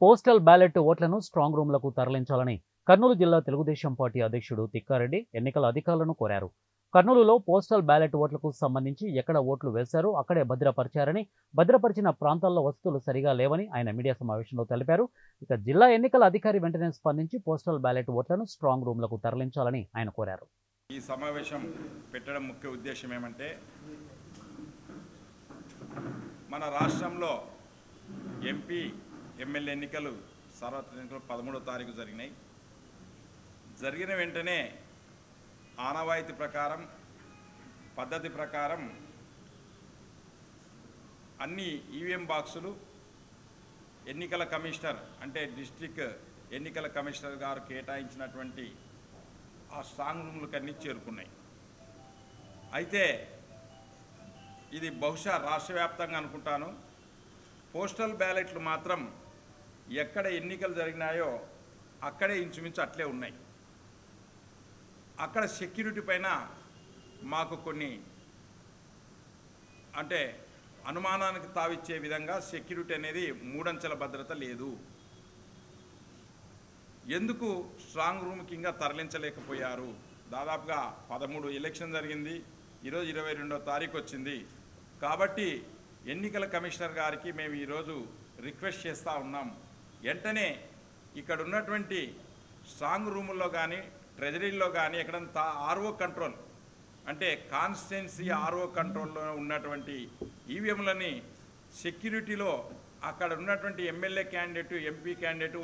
Postal ballot ఓట్లను strong రూమ్లకు తరలించాలని కర్నూలు జిల్లా తెలుగుదేశం పార్టీ అధ్యక్షుడు తిక్కారెడ్డి ఎన్నికల అధికారులను కోరారు. కర్నూలులో పోస్టల్ బ్యాలెట్ ఓట్లకు సంబంధించి ఎక్కడ ఓట్లు వేశారో అక్కడే భద్రపరిచారని, భద్రపరిచిన ప్రాంతాల్లో వసతులు సరిగా లేవని ఆయన మీడియా సమావేశంలో తెలిపారు. ఇక జిల్లా ఎన్నికల అధికారి వెంటనే స్పందించి పోస్టల్ బ్యాలెట్ ఓట్లను స్ట్రాంగ్ రూమ్లకు తరలించాలని ఆయన కోరారు. ఈ సమావేశం పెట్టడం ముఖ్య ఉద్దేశం ఏమంటే, మన రాష్ట్రంలో ఎంపీ ఎమ్మెల్యే ఎన్నికలు సార్వత్రిక ఎన్నికలు 13వ తారీఖు జరిగినాయి. జరిగిన వెంటనే ఆనవాయితీ ప్రకారం, పద్ధతి ప్రకారం అన్ని ఈవీఎం బాక్సులు ఎన్నికల కమిషనర్ అంటే డిస్ట్రిక్ట్ ఎన్నికల కమిషనర్ గారు కేటాయించినటువంటి ఆ స్ట్రాంగ్ రూమ్లకు అన్నీ చేరుకున్నాయి. అయితే ఇది బహుశా రాష్ట్ర వ్యాప్తంగా అనుకుంటాను, పోస్టల్ బ్యాలెట్లు మాత్రం ఎక్కడ ఎన్నికలు జరిగినాయో అక్కడే ఇంచుమించు అట్లే ఉన్నాయి. అక్కడ సెక్యూరిటీ పైన మాకు కొన్ని అంటే అనుమానానికి తావిచ్చే విధంగా సెక్యూరిటీ అనేది మూడంచెల భద్రత లేదు. ఎందుకు స్ట్రాంగ్ రూమ్కి ఇంకా తరలించలేకపోయారు? దాదాపుగా 13 ఎలక్షన్ జరిగింది, ఈరోజు 22వ తారీఖు వచ్చింది. కాబట్టి ఎన్నికల కమిషనర్ గారికి మేము ఈరోజు రిక్వెస్ట్ చేస్తూ ఉన్నాం, వెంటనే ఇక్కడ ఉన్నటువంటి స్ట్రాంగ్ రూముల్లో కానీ ట్రెజరీల్లో కానీ ఎక్కడంతా ఆర్ఓ కంట్రోల్ అంటే కాన్స్టిట్యున్సీ ఆర్ఓ కంట్రోల్లో ఉన్నటువంటి ఈవీఎంలని సెక్యూరిటీలో అక్కడ ఉన్నటువంటి ఎమ్మెల్యే క్యాండిడేటు, ఎంపీ క్యాండిడేటు